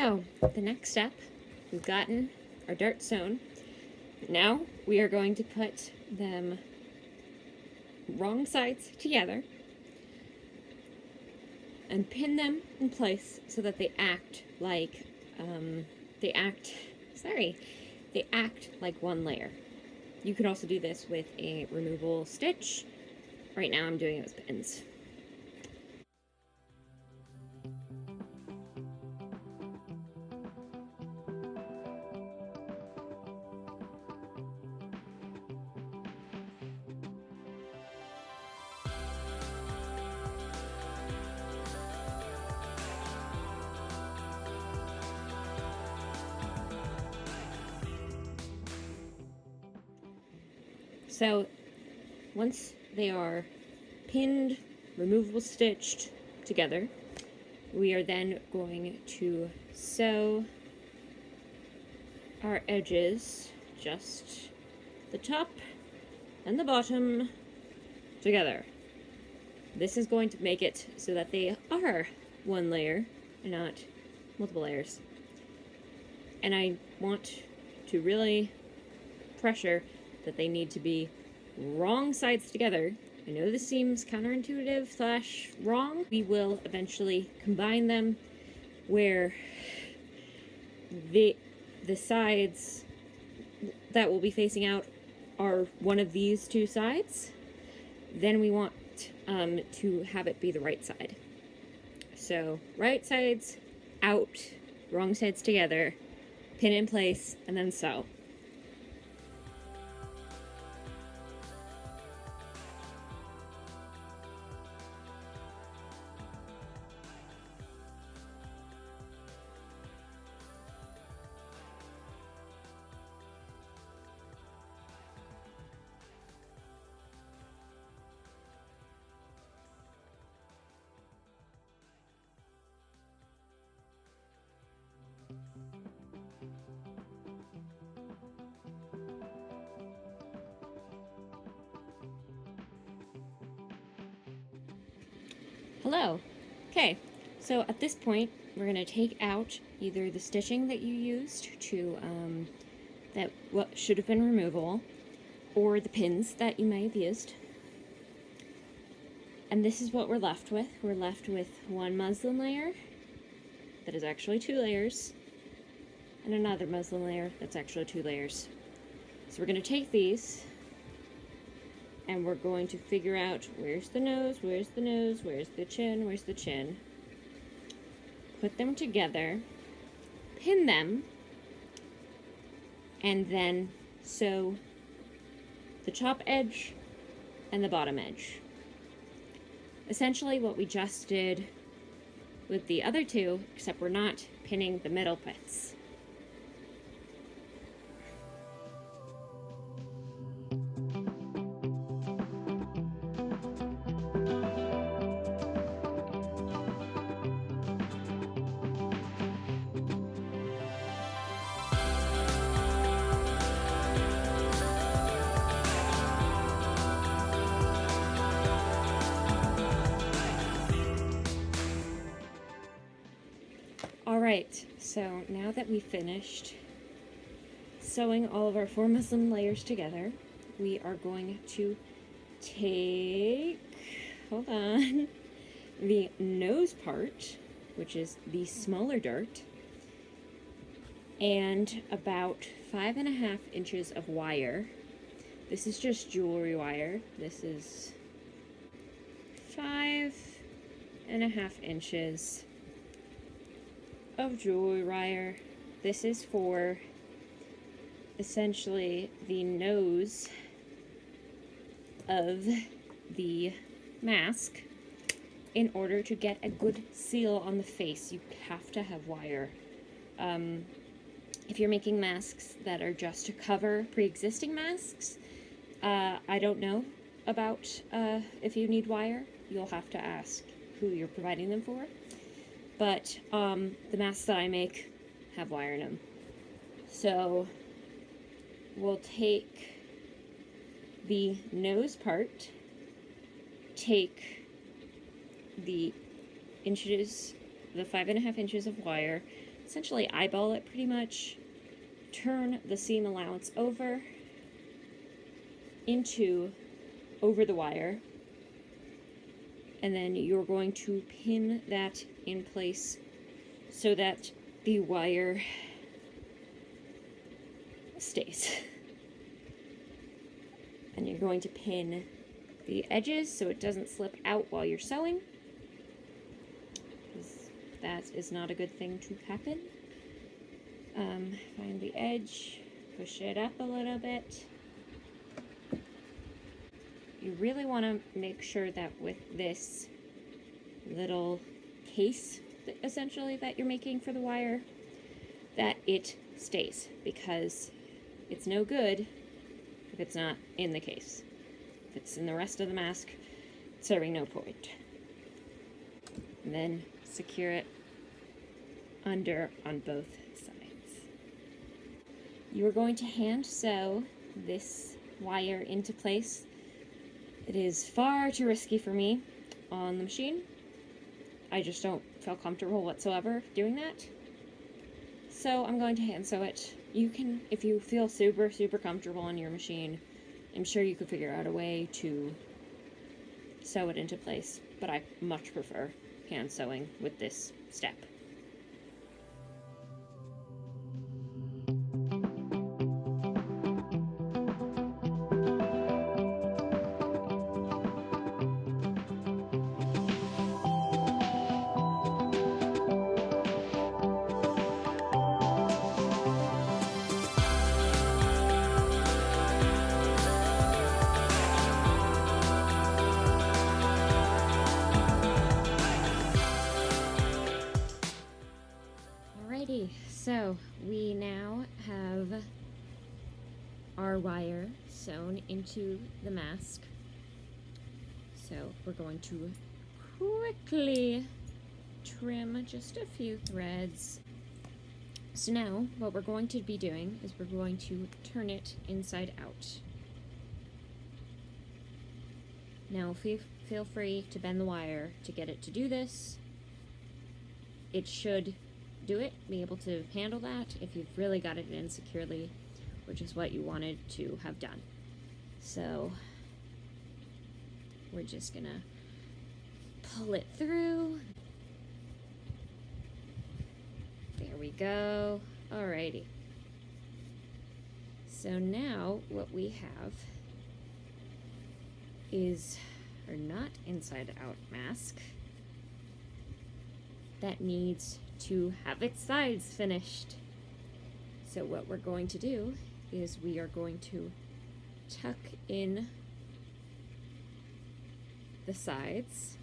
So, the next step, we've gotten our darts sewn. Now we are going to put them wrong sides together and pin them in place so that they act like they act like one layer. You could also do this with a removable stitch. Right now I'm doing it with pins. So once they are pinned, removable stitched together, we are then going to sew our edges, just the top and the bottom, together. This is going to make it so that they are one layer and not multiple layers. And I want to really pressure that they need to be wrong sides together. I know this seems counterintuitive / wrong. We will eventually combine them where the sides that will be facing out are one of these two sides. Then we want to have it be the right side. So right sides out, wrong sides together, pin in place, and then sew. Hello. Okay, so at this point, we're going to take out either the stitching that you used to, that what should have been removable, or the pins that you may have used. And this is what we're left with. We're left with one muslin layer that is actually 2 layers, and another muslin layer that's actually 2 layers. So we're going to take these, and we're going to figure out where's the nose, where's the nose, where's the chin, where's the chin. Put them together, pin them, and then sew the top edge and the bottom edge. Essentially what we just did with the other two, except we're not pinning the middle bits. Alright, so now that we've finished sewing all of our 4 muslin layers together, we are going to take, hold on, the nose part, which is the smaller dart, and about 5.5 inches of wire. This is just jewelry wire. This is 5.5 inches of jewelry wire. This is for essentially the nose of the mask. In order to get a good seal on the face, you have to have wire. If you're making masks that are just to cover pre-existing masks, I don't know about if you need wire. You'll have to ask who you're providing them for. But the masks that I make have wire in them. So we'll take the nose part, take the 5.5 inches of wire, essentially eyeball it pretty much, turn the seam allowance over over the wire, and then you're going to pin that in place so that the wire stays. And you're going to pin the edges so it doesn't slip out while you're sewing, because that is not a good thing to happen. Find the edge, push it up a little bit. You really want to make sure that with this little case, essentially, that you're making for the wire, that it stays, because it's no good if it's not in the case. If it's in the rest of the mask, it's serving no point. And then secure it under on both sides. You are going to hand sew this wire into place. It is far too risky for me on the machine. I just don't feel comfortable whatsoever doing that. So I'm going to hand sew it. You can, if you feel super, super comfortable on your machine, I'm sure you could figure out a way to sew it into place, but I much prefer hand sewing with this step. So we now have our wire sewn into the mask. So we're going to quickly trim just a few threads. So now what we're going to be doing is we're going to turn it inside out. Now feel free to bend the wire to get it to do this. It should do it, be able to handle that if you've really got it in securely, which is what you wanted to have done. So we're just gonna pull it through. There we go. Alrighty. So now what we have is our not inside out mask that needs to have its sides finished. So what we're going to do is we are going to tuck in the sides.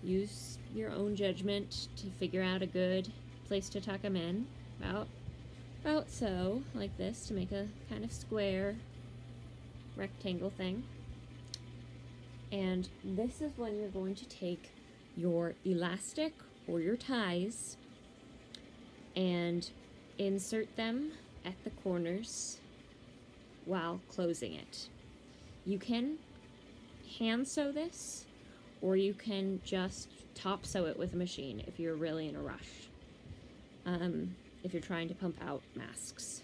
Use your own judgment to figure out a good place to tuck them in. About so, like this, to make a kind of square rectangle thing. And this is when you're going to take your elastic or your ties and insert them at the corners while closing it. You can hand sew this, or you can just top sew it with a machine if you're really in a rush, if you're trying to pump out masks.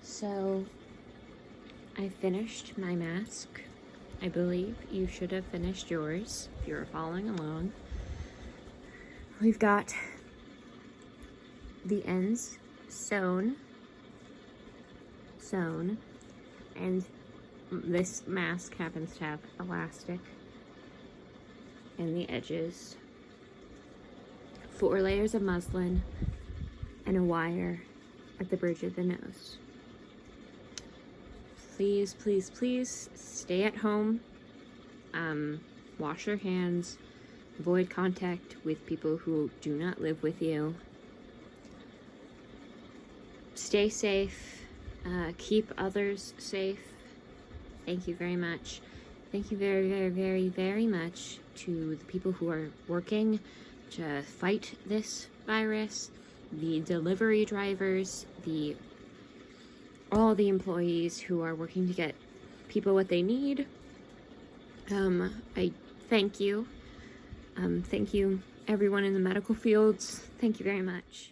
So I finished my mask. I believe you should have finished yours if you're following along. We've got the ends sewn, and this mask happens to have elastic in the edges, 4 layers of muslin, and a wire at the bridge of the nose. Please, please, please stay at home. wash your hands, avoid contact with people who do not live with you. Stay safe, keep others safe. Thank you very much. Thank you very, very, very, very much to the people who are working to fight this virus, the delivery drivers, all the employees who are working to get people what they need. I thank you. Thank you, everyone in the medical fields. Thank you very much.